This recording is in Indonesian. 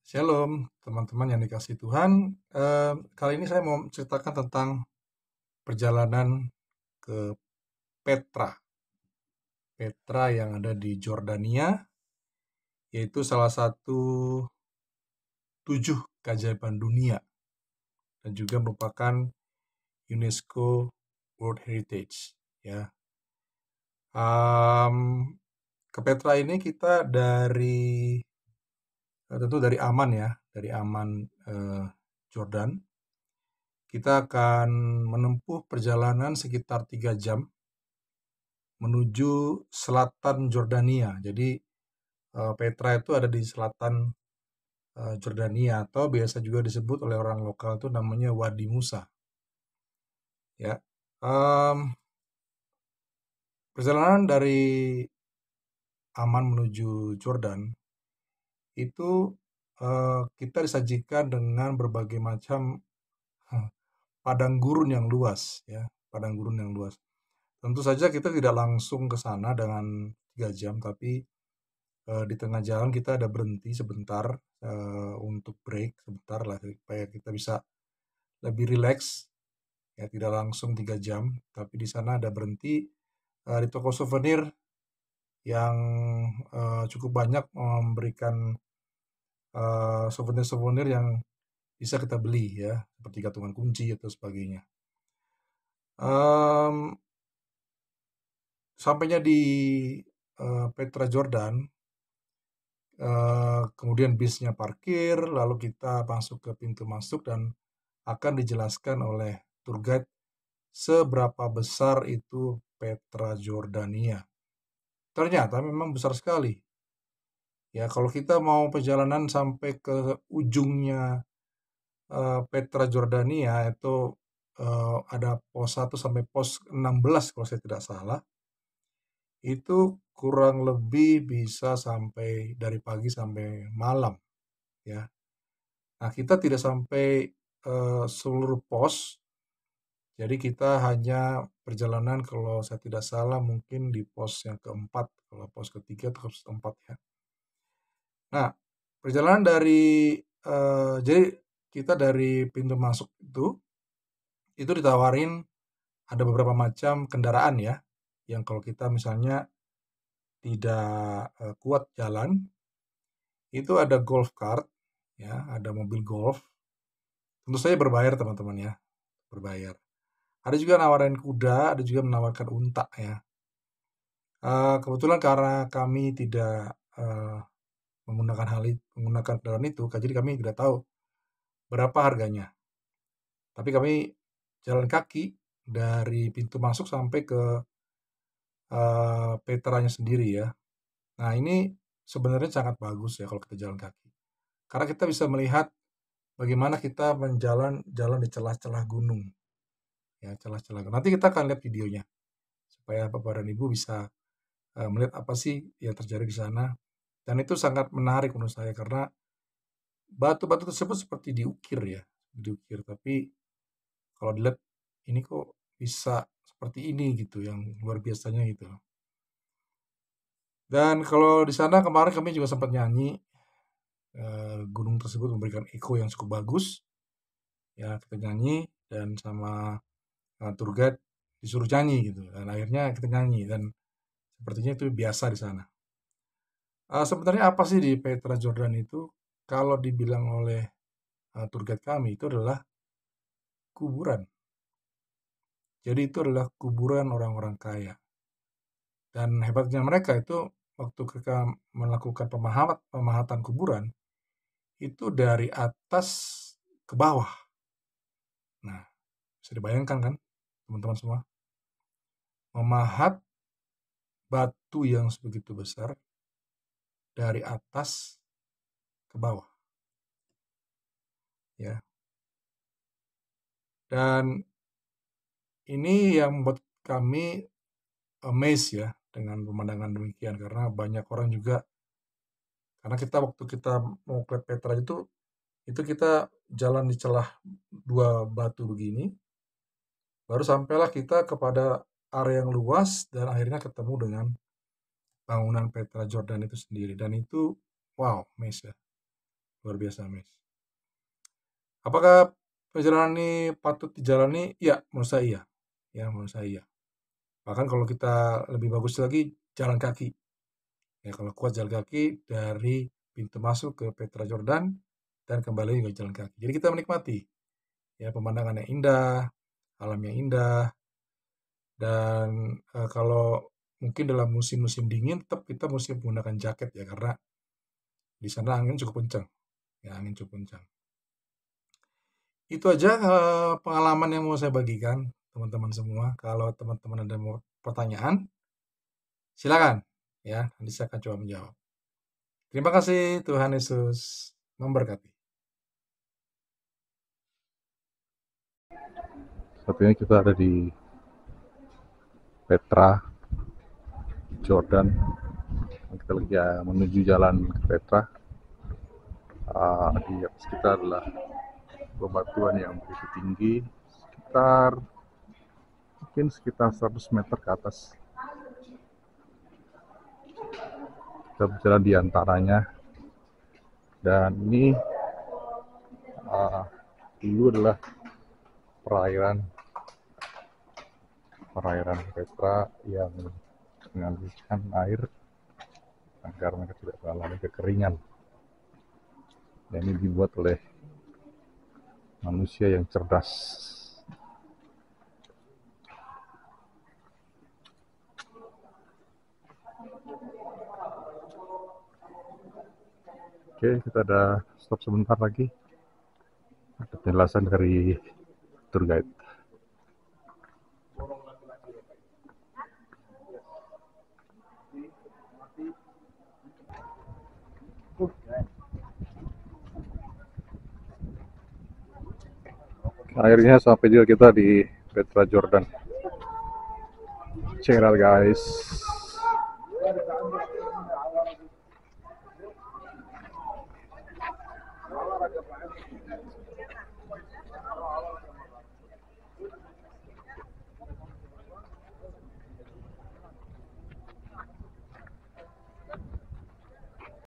Shalom, teman-teman yang dikasih Tuhan. Kali ini saya mau ceritakan tentang perjalanan ke Petra. Petra yang ada di Jordania, yaitu salah satu 7 keajaiban dunia dan juga merupakan UNESCO World Heritage. Ya, Em, ke Petra ini kita tentu dari Aman ya, dari Aman Jordan. Kita akan menempuh perjalanan sekitar 3 jam menuju selatan Jordania. Jadi Petra itu ada di selatan Jordania atau biasa juga disebut oleh orang lokal itu namanya Wadi Musa. Ya, Em, perjalanan dari Aman menuju Jordan itu kita disajikan dengan berbagai macam padang gurun yang luas, ya, padang gurun yang luas. Tentu saja kita tidak langsung ke sana dengan 3 jam, tapi di tengah jalan kita ada berhenti sebentar untuk break sebentar lah supaya kita bisa lebih rileks, ya tidak langsung 3 jam, tapi di sana ada berhenti di toko souvenir yang cukup banyak memberikan souvenir-souvenir yang bisa kita beli ya, seperti gantungan kunci atau sebagainya. Em, Sampainya di Petra Jordan, kemudian bisnya parkir, lalu kita masuk ke pintu masuk dan akan dijelaskan oleh tour guide seberapa besar itu Petra Jordania. Ternyata memang besar sekali. Ya, kalau kita mau perjalanan sampai ke ujungnya Petra Jordania itu ada pos 1 sampai pos 16 kalau saya tidak salah. Itu kurang lebih bisa sampai dari pagi sampai malam, ya. Nah, kita tidak sampai seluruh pos. Jadi kita hanya perjalanan kalau saya tidak salah mungkin di pos yang keempat, kalau pos ketiga atau pos keempat ya. Nah, perjalanan jadi kita dari pintu masuk itu ditawarin ada beberapa macam kendaraan ya, yang kalau kita misalnya tidak kuat jalan, itu ada golf cart, ya, ada mobil golf. Tentu saja berbayar teman-teman ya, berbayar. Ada juga nawarin kuda, ada juga menawarkan unta ya. Kebetulan karena kami tidak menggunakan kendaraan itu, jadi kami tidak tahu berapa harganya. Tapi kami jalan kaki dari pintu masuk sampai ke Petranya sendiri ya. Nah, ini sebenarnya sangat bagus ya kalau kita jalan kaki. Karena kita bisa melihat bagaimana kita jalan di celah-celah gunung. Ya, celah-celah. Nanti kita akan lihat videonya supaya Bapak dan Ibu bisa melihat apa sih yang terjadi di sana. Dan itu sangat menarik menurut saya karena batu-batu tersebut seperti diukir ya, diukir. Tapi kalau dilihat ini kok bisa seperti ini gitu, yang luar biasanya gitu. Dan kalau di sana kemarin kami juga sempat nyanyi, gunung tersebut memberikan echo yang cukup bagus. Ya, kita nyanyi dan sama tour guide disuruh nyanyi gitu. Dan akhirnya kita nyanyi dan sepertinya itu biasa di sana. Sebenarnya apa sih di Petra Jordan itu? Kalau dibilang oleh tour guide kami itu adalah kuburan. Jadi itu adalah kuburan orang-orang kaya. Dan hebatnya mereka itu waktu mereka melakukan pemahatan kuburan itu dari atas ke bawah. Nah, bisa dibayangkan kan teman-teman semua? Memahat batu yang sebegitu besar dari atas ke bawah. Ya. Dan ini yang membuat kami amazed ya dengan pemandangan demikian karena banyak orang juga karena waktu kita mau ke Petra itu kita jalan di celah dua batu begini, baru sampailah kita kepada area yang luas dan akhirnya ketemu dengan bangunan Petra Jordan itu sendiri dan itu wow, amazed ya. luar biasa, Mas. Apakah perjalanan ini patut dijalani? Ya, menurut saya iya. Ya, menurut saya iya. Bahkan kalau kita lebih bagus lagi, jalan kaki. Ya, kalau kuat jalan kaki dari pintu masuk ke Petra Jordan dan kembali juga jalan kaki. Jadi kita menikmati ya pemandangan yang indah, alam yang indah, dan kalau mungkin dalam musim-musim dingin tetap kita mesti menggunakan jaket ya karena di sana angin cukup kencang. Ya, angin cukup kencang. Itu aja pengalaman yang mau saya bagikan teman-teman semua. Kalau teman-teman ada mau pertanyaan, silakan ya, nanti saya akan coba menjawab. Terima kasih, Tuhan Yesus memberkati. Saat ini kita ada di Petra, Jordan. Kita lagi menuju jalan ke Petra. Di atas kita adalah bebatuan yang begitu tinggi, sekitar 100 meter ke atas. Kita berjalan di antaranya, dan ini dulu adalah perairan Petra yang mengalirkan air agar mereka tidak mengalami kekeringan. Dan ini dibuat oleh manusia yang cerdas. Oke, kita ada stop sebentar lagi. Ada penjelasan dari tour guide. Akhirnya sampai juga kita di Petra Jordan. Check it out, guys.